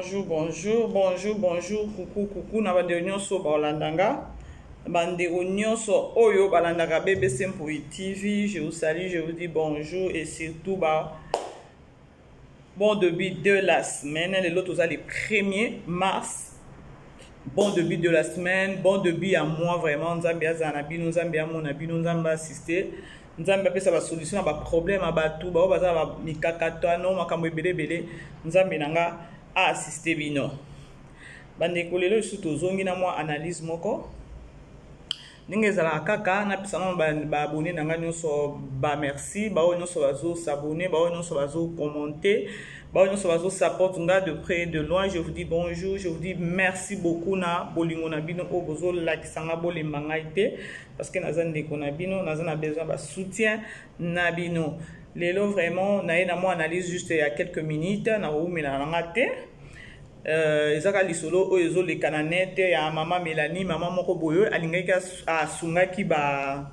bonjour, coucou, na bande nyonso balandanga, bande nyonso oyo balandanga BBC Mpoi TV, je vous salue, je vous dis bonjour et surtout bon début de la semaine, les autres le 1er mars, bon début de la semaine, bon début à moi vraiment, Nzambe azanabi, Nzambe amonabi, Nzambe assister. Nzambe apesa ba solution na ba problème abatu ba baza ba mikakatano makambo ebele Nzambe nanga a assister bino bandeko lelo surtout zongi na moi analyse moko ndenge zala kaka na pesa na ba abonné nanga nyonso ba merci ba nyonso bazo s'abonner ba nyonso bazo commenter ba nyonso bazo support nga de près de loin. Je vous dis bonjour, je vous dis merci beaucoup na bolingo na bino o bozo lakisanga bolemba ngaite parce que naza ndeko na bino naza na besoin ba soutien na bino lelo vraiment na ena moi analyse juste il y a quelques minutes na oumela nanga te ezaka lisolo oyo ezoleka na net ya mama Mélanie mama moko boyo alingaki asungaki ba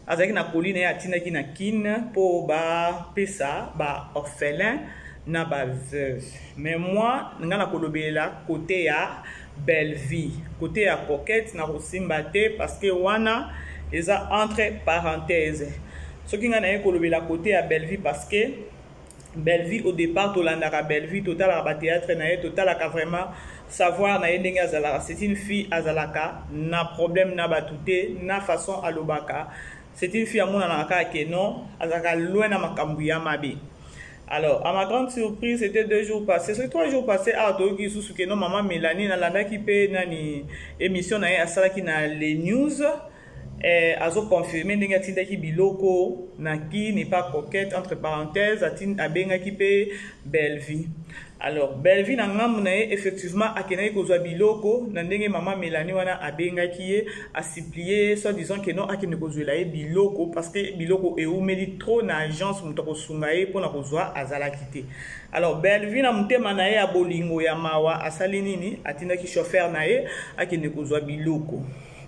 azaki na colline ya atinaki na kin po ba pesa ba orphelin na ba veuve. Mais moi nga na kolobela côté ya belle vie, côté ya pocket na kosimba te parce que wana eza entre parenthèses. Ce qui nga na kolobela côté ya belle vie parce que belle vie au départ tolandaka belle vie total à théâtre na total à vraiment savoir na ndenge azalaka. C'est une fille azalaka na problème na batute na façon alobaka. C'est une fille amona na ka non azalaka loin na makambu ya mabe. Alors, à ma grande surprise, c'était 2 jours passés. C'est 3 jours passés, à Toki Susuke, non, maman Mélanie, na landa qui paye nani émission na asala qui na les news. Azo confirmé n'enga tinda ki biloko na qui n'est pas coquette entre parenthèses atin abenga qui paye belle vie. Alors, belle vie na ngam na effectivement akena ko zo biloko na ndenge maman Mélanie wana abenga qui a supplié soit disant que non akene ko zo la biloko parce que biloko e oumeli trop na agence mutoko sungaye pour na ko zo azala kité. Alors, belle vie na mutema na ya bolingo ya mawa asali nini atinda ki chauffeur na akene ko zo biloko.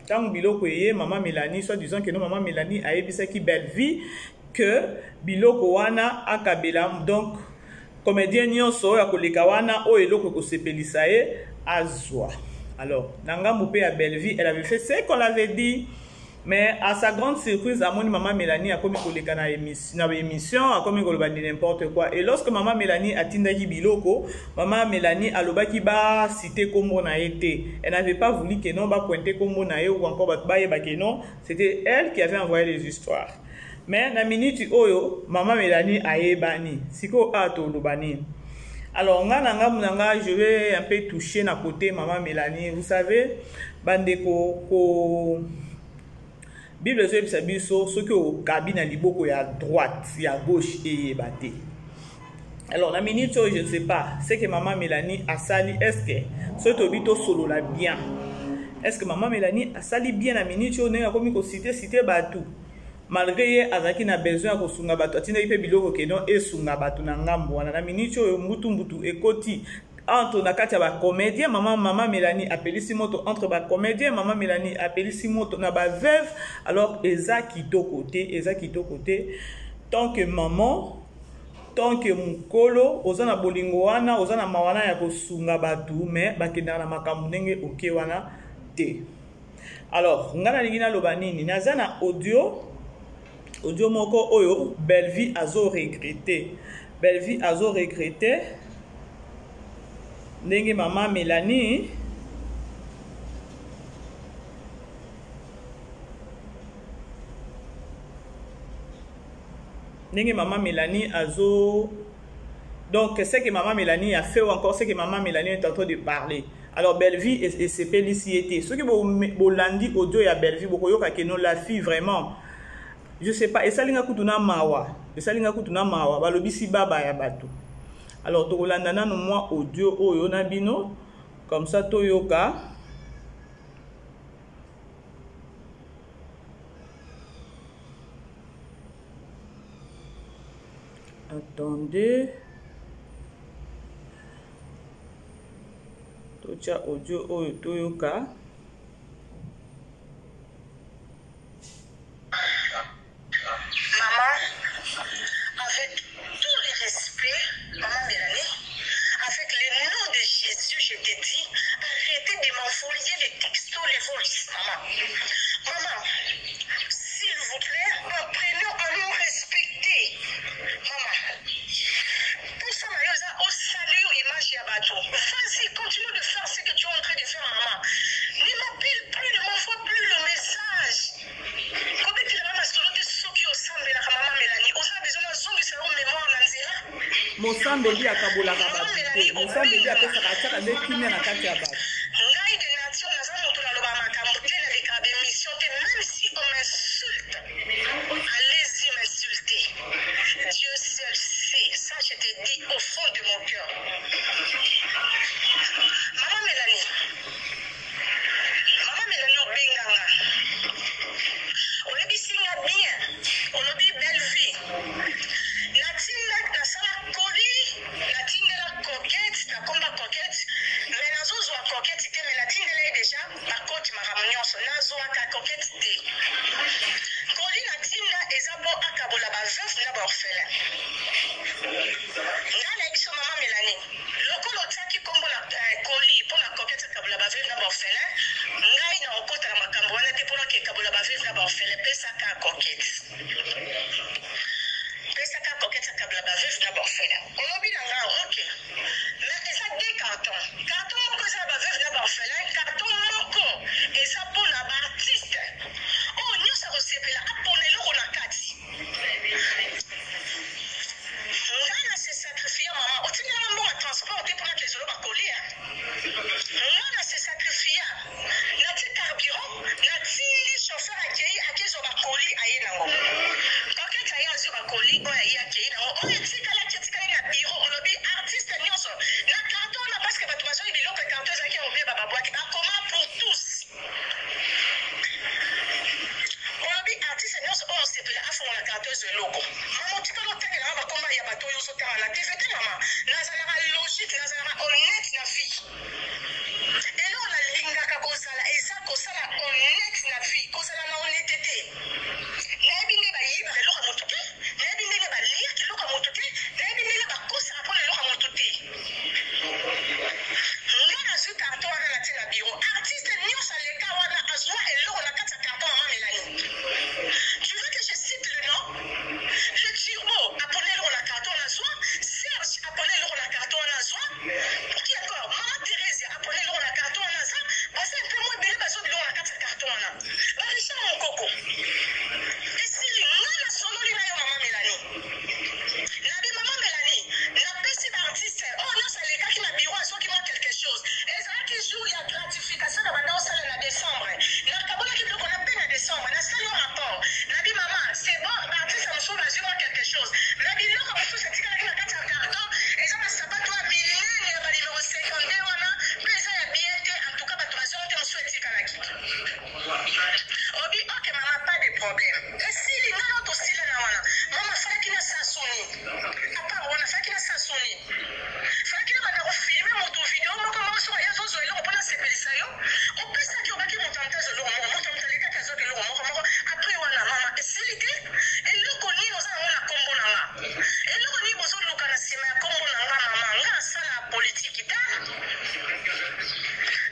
Tant biloko eye maman Mélanie soit disant que non maman Mélanie a ebisa qui belle vie que biloko wana akabela donc comédien nyonso ya koleka wana o eloko ko sepelisa azwa. Alors nanga mopé à belle vie elle avait fait ce qu'on l'avait dit. Mais à sa grande surprise, à mon maman Mélanie a commis na émission, a commis n'importe quoi. Et lorsque maman Mélanie a tindaki biloko, maman Mélanie a loba ki ba cité kombo na été. Elle n'avait pas voulu que non ba pointer kombo na ou encore ba que non. C'était elle qui avait envoyé les histoires. Mais na minute oyo, maman Mélanie a ebani. Siko ato lobani. Alors je vais un peu toucher na côté maman Mélanie. Vous savez, bandeko Bible se biso ce que au cabine liboko ya droite, ya gauche et batté. Alors la minute je ne sais pas, c'est que maman Mélanie a sali est-ce que ce tobito solo la bien. Est-ce que maman Mélanie a sali bien la minute on est comme ko cité batu. Malgré azaki na besoin ko sunga batu, atina ipe biloko ke non e sunga batu na ngambo wana na minute mbutu ekoti entre na kati ba comédien maman Mélanie appelé Simoto entre ba comédien maman Mélanie appelé Simoto na ba veuve. Alors eza kitoko côté tant que maman tant que mukolo ozana bolingo wana ozana mawana ya kosunga batu mais bakenda na makambu ndenge oke wana te. Alors ngana lingina loba nini nazana audio moko oyo belle vie azo regretté ndenge maman Mélanie azo donc c'est que maman Mélanie a fait ou encore c'est que maman Mélanie est en train de parler. Alors belle vie et c'est félicité ce que bolandi audio ya belle vie bokoyoka que non la fille vraiment je sais pas esalinga kutuna mawa balobisi baba ya bato. Alors tokolanda nanu moi audio oyo na bino comme ça toyoka. Attendez. Tocha audio oyo toyoka. Maman, avec tout le respect, maman Mélanie, avec le nom de Jésus. Mosambeli akabolaka bato te. Mosambeli apesaka atiaka nde kimia na kati ya bato. Ngai de nature naza moto naloba makambo te na leka bémission te, même si on m'insulte, allez-y m'insulter. Dieu seul sait, ça je te dis au fond de mon cœur. Maman Mélanie obenganga. Olobi singa bien, olobi belle vie. Natinda nasala koli, natindela coquette, nakomba coquette, mais nazozwa coquette te, mais natindela déjà bakoti makambo nyonso, nazwaka coquette te. Koli natinda eza bo akabola baveuve na baorphelin. Ngala biso mama Mélanie, lokolo otiaki kombo na koli mpo na coquette akabola baveuve na baorphelin, ngai na okota na makambo wana te mpona kekabola baveuve na baorphelin, pesaka coquette. Pesaka coquette akabla baveuve na baorphelin. Olobi na nga ok. Mais eza deux cartons. Carton moko eza baveuve na baorphelin, carton moko eza mpona baartiste. Oh nyonso akosepela apona eloko na kati. Ngai na se sacrifie mama. Otinela mbongo transport te mpona kezolo bakolia. Ngai na se sacrifie. Nati carburant, natili chauffeur akei akezo bakoli aye nango. Coquette aye azo bakoli oyo aye akei nango. Oyo etikala na biro olobi artiste nyonso. Na carton na parce que bato bazoi biloko carton ezalaki ya obie bababwaki. Bakoma pour tous. Olobi artiste nyonso oyo osepela afongola carton ezo eloko. Mama otikala otangela nga bakoma ya bato oyo ozotanga na TV te mama. Nazalaka logique, nazalaka honnête na vie. Eloko nalingaka kozala eza kosala honnête na vie, kozala na honnêteté. Nayebi nde bayiba eloko ya moto te, nayebi ndenge balirki eloko ya moto te, nayebi ndenge bakosaka mpona eloko ya moto te. Nga nazwi carton wana na tie na biro, artiste nyonso aleka wana azwa eloko na kati ya carton mama Mélanie. Tu veux que je cite le nom? Le Turbo apona eloko na carton wana azwa, Serge apona eloko na carton wana azwa, qui encore mama Thérèse apona eloko na carton wana aza, basa mpe mwa ebele bazwa biloko na kati ya carton wana. Barisha mokoko. Esili nga na sololi na yo mama Mélanie. Nabi mama Mélanie, napesi baartiste oyo nyonso alekaki na biro azwaki mwa quelque chose. Ezalaki jour ya gratification na banda osala na décembre. Nakabonaki biloko na mpe na décembre, nasali yo rapport. Nabi mama, c'est bon, baartiste mosusu bazwi mwa quelque chose. Na biloko mosusu etikalaki na kati ya carton, eza basapato ya minene ya banimero 52 wana, mpe eza ya bien te, en tout cas bato bazwi te mosusu etikalaki. Obi ok mama, pas de problème. Esili nano tosila na wana. Mama falaki na sasoni. Apart wana falaki na sasoni. Falaki na banda kofilme moto video moko moko soka ya zozo eloko mpona sepelisa yo. Opesaki obaki moto amtazo eloko moko, moto amtalekaki azoki eloko moko moko. Après wana mama esili te. Eloko nini oza nango na kombo na nga. Eloko nini bozoluka na nsima ya kombo na nga mama. Nga asala politiki te.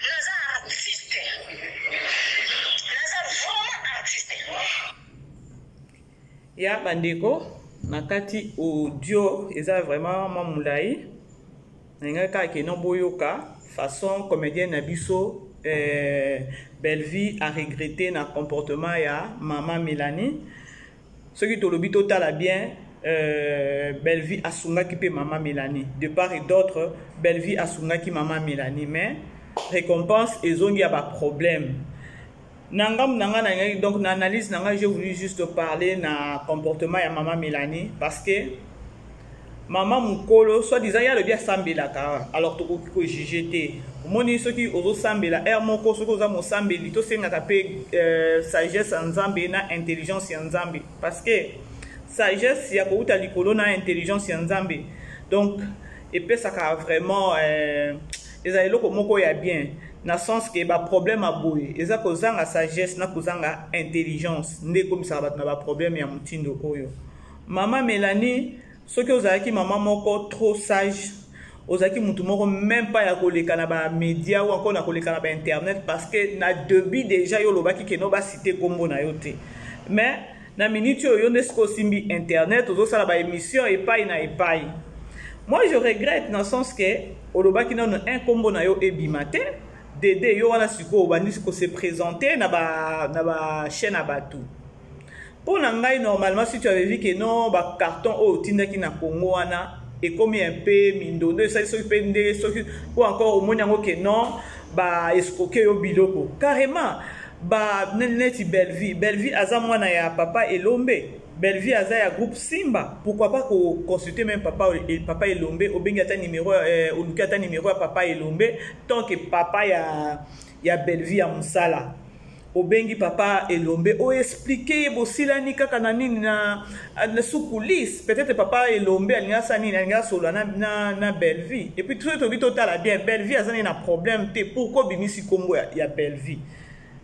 Naza artiste. Naza vraiment artiste. Ya bandeko na kati audio eza vraiment mwa mulai nga kaka no boyoka façon comédienne na biso Bellevie a regretté na comportement ya mama Mélanie. Ce qui tolobi totala bien Bellevie asungaki pe mama Mélanie de part et d'autre. Bellevie asungaki mama Mélanie, mais récompense ezongi ya ba problème. Nangam nanga donc l'analyse nanga, j'ai voulu juste parler na comportement ya maman Mélanie parce que maman Mukolo soit disant ya le bien sambela ka alors to ko juger moni ceux qui ozo sambela er moko ceux qui ozo mo sambeli to senga tape sagesse en Nzambe na intelligence en Nzambe parce que sagesse ya ko uta likolo na intelligence en Nzambe donc et puis ça ka vraiment ezali loko moko ya bien na sens que ba problème a boye eza kozanga sagesse na kozanga intelligence nde komisa bato na ba problème ya mutindo oyo. Mama Mélanie soki ozalaki mama moko trop sage, ozalaki mutu moko même pas ya koleka na ba média ou encore na koleka na ba internet parce que na début déjà yo lobaki ke no ba citer kombo na yo te, mais na minute oyo nde siko simbi internet ozosala ba émission epai na epai. Moi je regrette dans le sens que olobaki na un kombo na yo ebimate Dédé yo wana siko obandi siko se présenter na ba chaîne à batou. Pour nangai normalement si tu avais vu que non ba carton o tindaki na Congo wana et comme un peu mindondo ça so pende so ou encore au monyango que non ba escroquer au biloko carrément ba neti belle vie aza mwana ya papa Elombe belle vie aza ya groupe Simba pourquoi pas consulter même papa Elombe obengi ata numéro oluki ata numéro ya papa Elombe tant que papa ya belle vie ya musala obengi papa Elombe o expliquer bosilani kaka na nini na sous coulisses peut-être papa Elombe alinga sani alinga solo na belle vie et puis tout to bito tala bien belle vie azani na problème te pourquoi bimisi kombo ya belle vie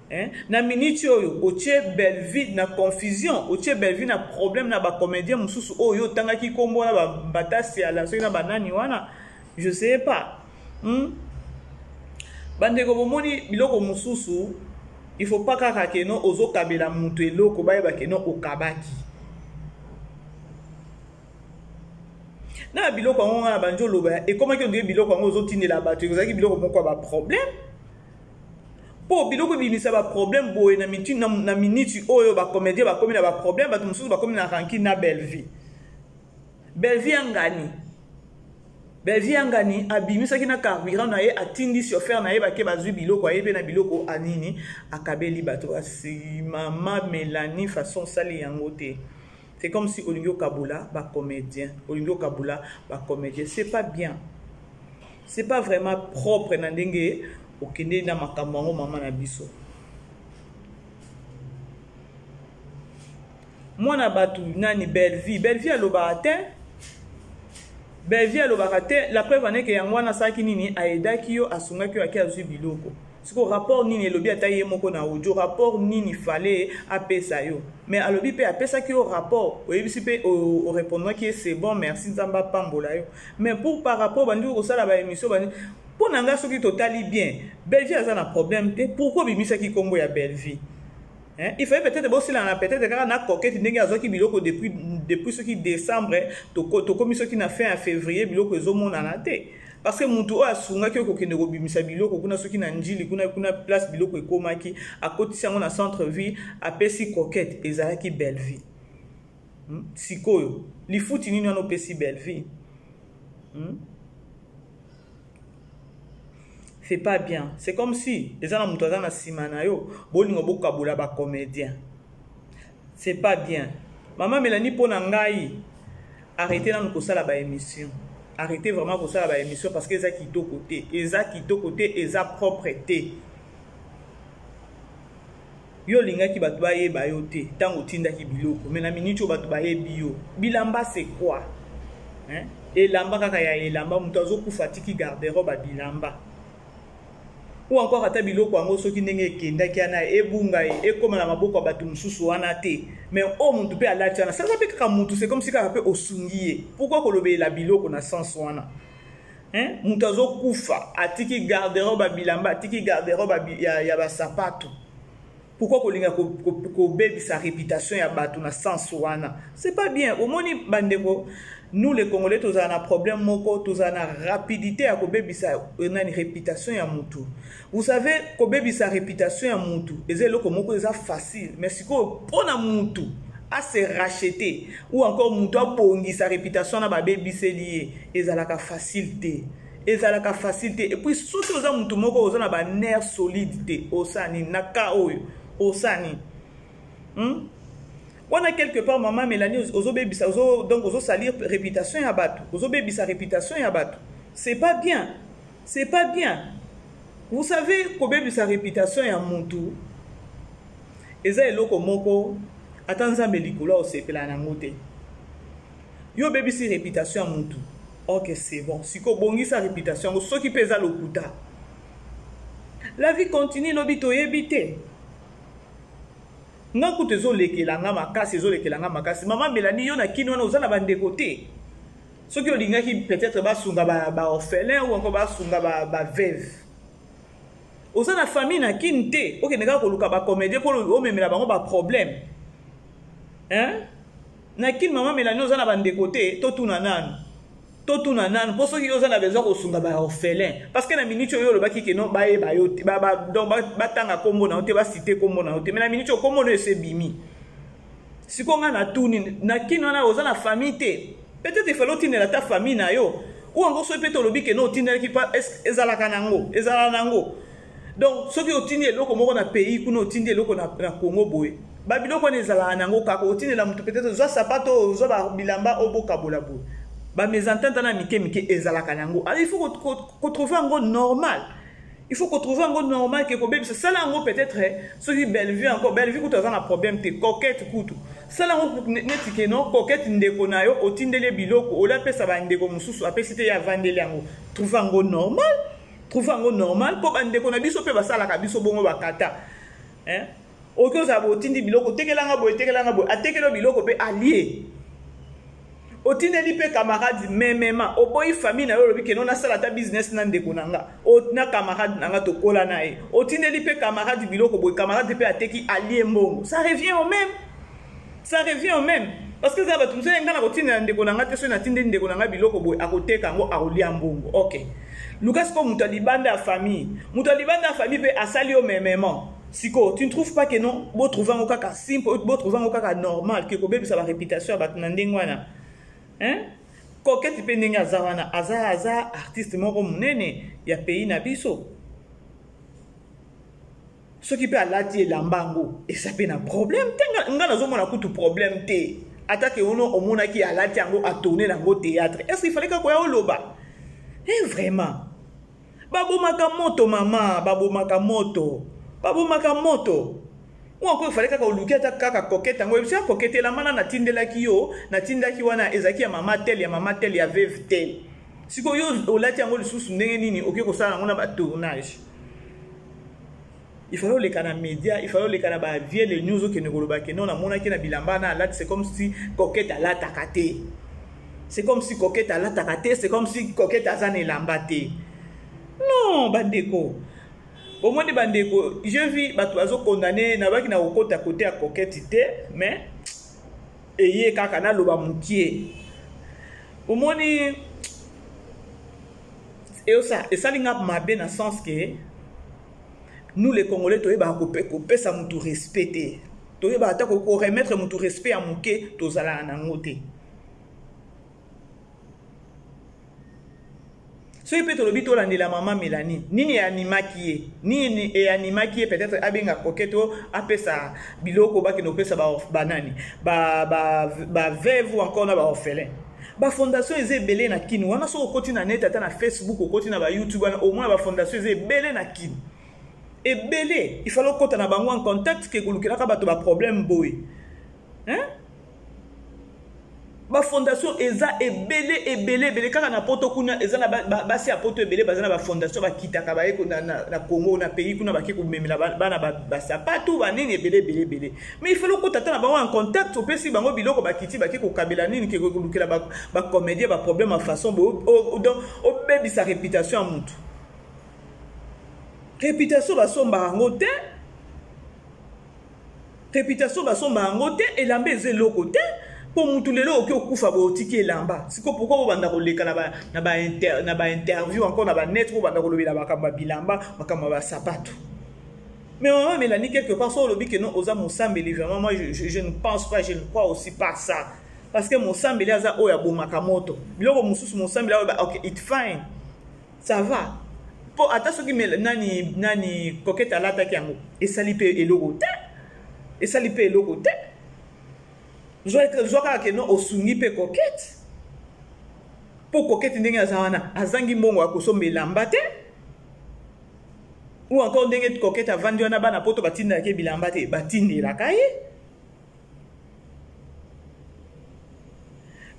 hein na minute oyo otie belle vie na confusion otie belle vie na problème na ba comédien mususu oyo tanga ki kombo na ba batasi ala so na banani wana je sais pas bandeko bomoni biloko mususu il faut pas kaka que non ozo kabela mutu eloko bayeba que non okabaki na biloko ngo na banjo loba et comment que biloko ngo ozo tindela batu ezaki biloko moko ba problème po biloko bimisa ba problème boye na minute oyo ba comédien ba komi na ba problème ba mususu ba komi na ranki na belle vie angani belle vie angani abimisa kina carburant na ye atindi chauffeur na ye ba ke bazui biloko ayebe na biloko anini akabeli bato asi mama Mélanie façon sali yango te c'est comme si Olingio Kabula ba comédien c'est pas bien c'est pas vraiment propre na ndenge okende na makambo ngo mama na biso mwana batu nani belle vie aloba te belle vie aloba te la preuve ane ke yango na saki nini aidaki yo asungaki yo aki azui biloko siko rapport nini elobi ataye moko na audio rapport nini fallait apesa yo mais alobi pe apesa ki yo rapport oyebisi pe o répondre ki c'est bon merci nzamba pambola yo mais pour par rapport bandi ko sala ba émission bandi pour nanga soki totali bien belle vie aza na problème te pourquoi bimisa ki kombo ya belle vie hein il fallait peut-être aussi là peut-être car na coquette ndenge azoki biloko depuis ce qui décembre to comme ce qui na fait en février biloko ezomona na te parce que muntu o asunga ki okokende ko bimisa biloko kuna soki na njili kuna place biloko ekomaki akotisi yango na centre ville apesi coquette ezalaki belle vie sikoyo lifuti nini wana opesi belle vie c'est pas bien c'est comme si ezana mutu aza na sima na yo bolingo bokabola ba comédien c'est pas bien maman Mélanie pona ngai arrêtez na kosala ba émission arrêtez vraiment kosala ba émission parce que eza kitoko te eza propre te yo lingaki batu bayeba yo te tango tindaki biloko mais na minute o batu bayebi yo bilamba c'est quoi hein elamba kaka ya elamba mutu azokufa tiki garde-robe bilamba ou encore ata biloko yango soki ndenge ekendaki ana ebunga ekoma na maboko ya bato mususu wana te mais o muntu pe alati wana sasa pe kaka muntu c'est comme si kaka pe osungi ye pourquoi kolobela biloko na sens wana hein muntu azokufa atiki garde-robe bilamba atiki garde-robe ya basapato pourquoi kolinga kobebisa réputation ya bato na sens wana c'est pas bien omoni bandeko nous les Congolais tous on a problème moko tous on a rapidité à kobebisa une réputation ya mutu vous savez kobebisa réputation ya mutu ezelo moko eza facile mais siko pona mutu à se racheter ou encore mutu abongi sa réputation na babebiseli ezalaka facilité et puis surtout oza mutu moko oza na ba nerf solide osani naka oyo osani on a quelque part maman Mélanie ozobebisa donc ozo salir réputation ya bato ozobebisa réputation ya bato c'est pas bien vous savez kobebisa réputation ya mutu eza eloko moko ata nzambe likolo osepela nango te yo bebisi réputation ya mutu ok c'est bon siko bongisa réputation yango soki pe eza lokuta la vie continue lobi toyebi te nga kutu ezolekelanga makasi maman Mélanie yo na kino wana oza na bandeko te soki olingaki peut-être basunga ba orphelin ou encore basunga ba veuve oza na famille na kini te okende kaka koluka ba comédien po omemela bango ba problème hein na kini maman Mélanie oza na bandeko te totuna nanu po soki oza na besoin kosunga ba orphelin parce que na minute oyo olobaki ke non bayeba yo te donc batanga kombo na yo te basite kombo na yo te mais na minute oyo kombo no esebimi siko nga na tuni na kini wana oza na famille te peut-être il fallait otindela ta famille na yo ou encore so peut tolobi ke no otindelaki pa ezalaka nango ezala nango. Donc soki otindi eloko moko na pays kuna otindi eloko na Congo boye ba biloko ne ezala nango kaka otindela mutu peut-être zo sapato zo ba bilamba oboka bola boye ba mésentente na mike ezalaka nango. Alors il faut qu'on trouve un normal. Il faut qu'on trouve un mot normal qui est comme ça. Ça là, peut-être, ceux qui Bellevue encore, Bellevue, quand on a un problème, t'es coquette, couteau. Ça là, on n'est que non, coquette, n'déconayo, au tindele biloko, au la paix, ça va n'déco moussou, après c'était à vandele en haut. Trouve un mot normal, trouve un mot normal, pour n'déconabiso, peut passer à la cabiso, bongo, bakata. Hein? Au cas où ça va au tindi biloko, tekelanga boy, à tekelo biloko, peut allier. Otindeli pe camarade même au boy famille na yo lobi ke non asala ta business na ndeko nanga o na camarade nanga to kola na e otindeli pe camarade biloko boy camarade pe ateki allié mbongo ça revient au même parce que ça va tout ça ngana kotinda ndeko nanga te so na tindeli ndeko nanga biloko boy akoteka ngo akolia mbongo. OK Lucas ko mutalibanda ya famille pe asali au même. Siko, tu ne trouves pas que non bo trouver ngo kaka simple bo trouver ngo kaka normal que ko bebisa ba réputation ba tunandengwana. Hein? Coquette pe ndenge azawana aza artiste moko munene ya pays na biso. Ce qui peut alati lambango et ça peut na problème tenga ngana zo mona kutu problème te. Attaque ono omona ki alati yango a tourner nango théâtre. Est-ce qu'il fallait ka ko ya oloba? Vraiment. Babomaka moto mama, babomaka moto. Ou encore il fallait que vous lukiez kaka coquette ngo ebisa coquette la mana na tindelaki yo na tindaki wana ezaki ya mama tel ya veuve tel siko yo olati yango lisusu ndenge nini oke ko sala ngona ba tournage. Il fallait les canaux médias, il fallait les canaux ba vie les news que ne koloba ke non na mona ki na bilamba na lati, c'est comme si coquette a la takate. C'est comme si coquette a la takate, c'est comme si coquette a zane lambate. Non, bandeko. Au moins, je vis les condamné na baki na okota à côté à coquette, mais et kakana loba mukie. Au moins, et ça linga mabe na sens que nous les Congolais toye ba couper ça mutu respecter. Toye ba ta ko remettre mutu respect à muke tozala na ngote. Ce qui peut être le la maman Mélanie, ni anima qui est peut-être abenga coqueto apé sa biloko ba kino pesa ba banani ba veuve ou encore na ba orphelin. Ba fondation eze belé na kini wana so okoti na net ata na Facebook okoti na ba YouTube wana au moins ba fondation eze belé na kini. Et belé, il fallait kota na bango en contact que kolukela ka bato ba problème boy. Hein? Ba fondation eza ebele kaka na poto kuna eza na basi ya poto ebele bazana ba fondation ba kitaka ba eko na Congo na pays kuna ba ke ko memela bana ba sapatu ba nini ebele mais il faut ko tata na bango en contact opesi bango biloko ba kiti ba ke ko kabela nini ke ko lukela ba comédien ba problème en façon donc obebi sa réputation à mutu réputation ba somba ngote et lambe zeloko te. Pour mutulelo oke okufa bo tiki elamba siko pourquoi obanda koleka na ba interview encore na ba net ko banda kolobela bakamba bilamba bakamba ba sapato. Mais maman Mélanie quelque part sur le but que non oza mosambeli vraiment moi je ne pense pas, je ne crois aussi pas ça parce que mosambeli aza oya bomaka moto biloko mususu mosambeli OK it fine ça va pour ata soki nani coquette alata kiango esali pe eloko te. Je vois que non osungi pe coquette. Pour coquette ndenge azawana azangi mbongo akosomba elamba te. Ou encore ndenge coquette avandi wana bana poto batinda ke bilamba te batindela kaye.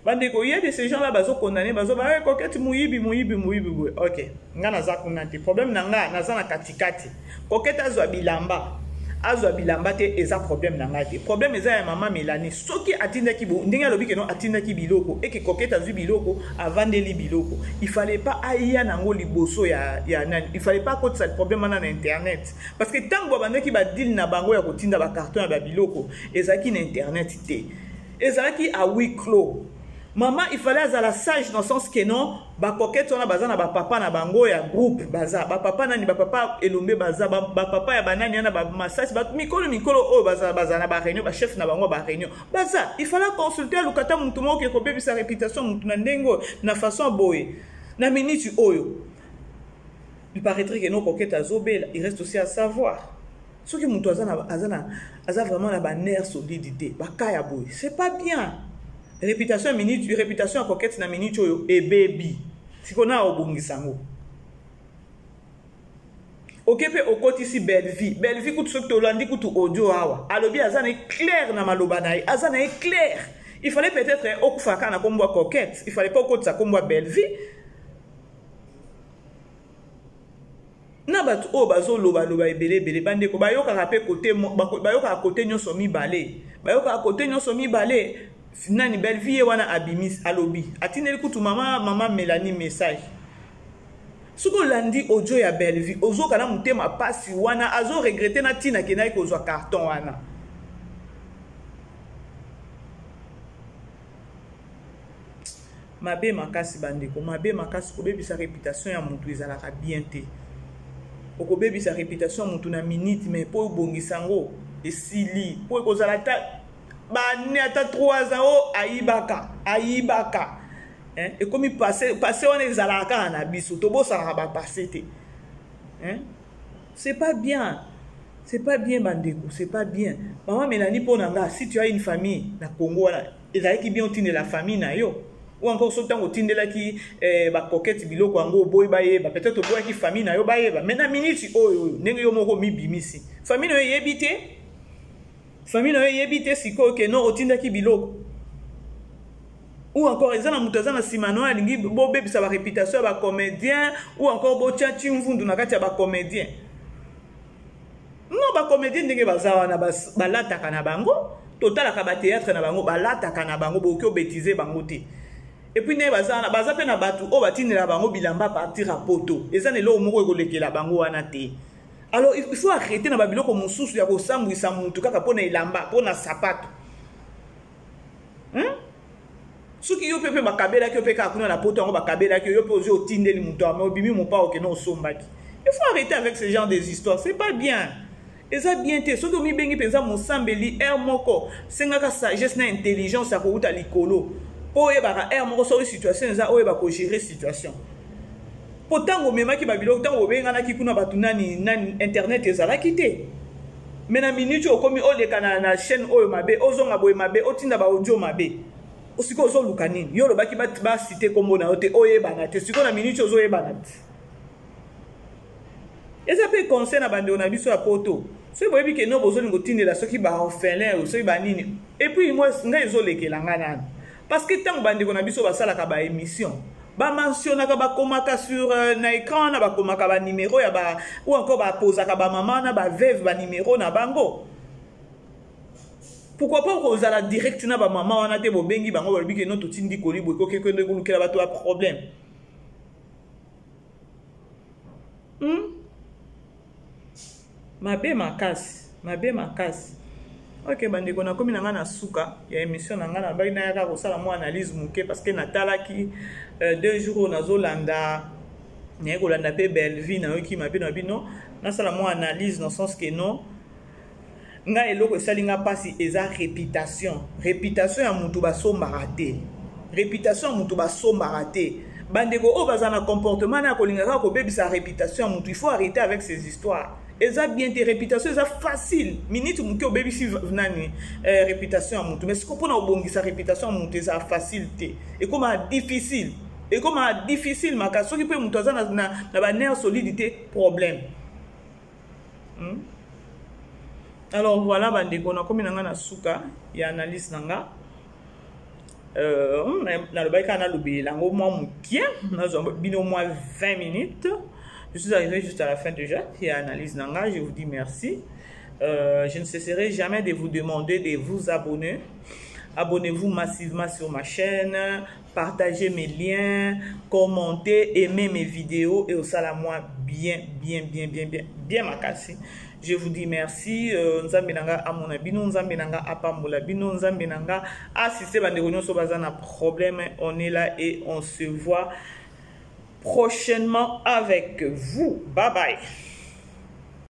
Bandeko il y a de ces gens là bazo condamné bazo ba coquette muyibi. OK. Nga naza kunante problème nanga naza na katikati. Coquette azwa bilamba te eza problème nanga te. Problème eza ya maman Mélanie. Soki atindaki bo ndenge lobi ke non atindaki biloko et que coquette azwi biloko avandeli biloko. Il fallait pas aya nango liboso ya nani. Il fallait pas que ça problème na internet parce que tant bandaki ba deal na bango ya kotinda ba carton ya ba biloko ezaki na internet te. Ezaki a huis clos. Maman, il fallait azala sage dans le sens que non, ba coquette on a bazana ba papa na bango ya groupe baza, ba papa nani ba papa elombe baza, ba papa ya banani yana ba massage ba mikolo oh baza na ba réunion, ba chef na bango ba réunion. Baza, il fallait consulter lukata muntu mo ke ko bebi sa réputation muntu na ndengo na façon boye. Na minute oyo. Il paraîtrait que non coquette azobela, il reste aussi à savoir. Ce que muntu azana vraiment na ba nerf solidité, ba kaya boye. C'est pas bien. Réputation minute, réputation à coquette na minute oyo et baby. Si qu'on a obungisango. Ok pe okoti si belle vie. Belle vie kutu sokto landi kutu audio awa. Alobi azana est clair na malobana. Azana est clair. Il fallait peut-être okufaka na kombo coquette. Il fallait pas okoti sa kombo belle vie. Na batu o bazo loba ebele bande ko bayoka rapé côté bayoka côté nyoso mi balé. Bayoka côté nyoso mi balé. Nani belle vie wana abimis alobi atineli kutu mama Mélanie message suko landi audio ya belle vie ozo kana mutema pasi wana azo regretter na tina kenai kozwa carton wana mabe makasi bandeko mabe makasi ko bebisa réputation ya mutu ezalaka bien te oko bebisa réputation ya mutu na minute mais po bongisango esili po kozala ta ba ne ata 3 ans aibaka et comme il passé on est zalaka na biso to bo sala ba passé te c'est pas bien bandeko c'est pas bien maman Mélanie ponanga si tu as une famille na Congo wana ezali ki bien otine la famille na yo ou encore so tango tindela ki ba coquette biloko ngo boy baye ba peut-être boy ki famille na yo baye ba maintenant minute oyo ndenge yo moko mibimisi famille no yebite famille na yebite siko ke non otindaki biloko ou encore ezana mutazana simano alingi bo bebisa ba réputation ba comédien ou encore bo tchatchi mvundu na kati ya ba comédien non ba comédien ndenge bazawa na balataka na bango totalaka ba théâtre na bango balataka na bango bo ko bêtiser bango te et puis ne bazana baza pe na batu o batindela bango bilamba partir à poto ezana lo moko ekolekela bango wana te. Alors il faut arrêter na babiloko mususu ya kosambwisa muntu kaka pona ilamba pona sapato. Soki yo pepe bakabela ki yo peka kuna na poto ngo bakabela ki yo pe ozo otindeli muntu ama obimi mo pa okeno osombaki. Il faut arrêter avec ce genre des histoires, c'est pas bien. Eza bien te soki mi bengi penza mosambeli air moko sengaka sagesse na intelligence ya kouta likolo. Po e baka air moko so situation eza o e bako gérer situation. Potango memaki babiloko tango bengana ki kuna batu nani internet ezalaki te mais na minute okomi oleka na chaîne oyo mabe ozonga boye mabe otinda ba audio mabe osiko ozoluka nini yo lobaki ba citer kombo na yote oyebana te siko na minute ozoyebana te eza pe conseil na bande na biso ya poto so boyebi ke no bozolingo tindela soki ba orphelin ou soki ba nini et puis moi nga ezolekela nga nana parce que tango bande na biso basalaka ba émission ba mentionnaka ba komaka sur na écran na ba komaka ba numéro ya ba ou encore ba posaka ba maman na ba veuve ba numéro na bango. Pourquoi pas ko zala direct na ba maman wana te bo bengi bango ba biki no to tindi koli bo ko ke ko ndeko kela ba to problème. Mabe makasi. Ok, bandeko na komi na suka ya émission na ngana baki na yaka kosala mo analyse muke parce que natalaki 2 jours na zolanda ne kolanda pe belle vie na yoki mabe na bino na sala mo analyse dans sens que non nga eloko esalinga pasi eza réputation ya mutu basombaka te bandeko o bazana comportement na kolingaka ko bebisa réputation ya mutu il faut arrêter avec ces histoires. Eza bien tes réputations, eza facile. Minute muke obebi si nani réputation mutu. Mais si ko pona obongi sa réputation mutu eza facilité. Et comment difficile. Maka soki pe mutu aza na ba nerf solidité problème. Alors voilà bandeko na komi nanga na suka ya analyse nanga. Na lobaika na lobi lango mo mukie na zo bino moins 20 minutes. Je suis arrivé juste à la fin déjà. Et analyse nanga, je vous dis merci. Je ne cesserai jamais de vous demander de vous abonner. Abonnez-vous massivement sur ma chaîne, partagez mes liens, commentez, aimez mes vidéos et au salam moi bien makasi. Je vous dis merci. Nzambe nanga amona bino, nzambe nanga apambola bino, nzambe nanga assisté bandeko nyonso baza na problème. On est là et on se voit prochainement avec vous. Bye bye.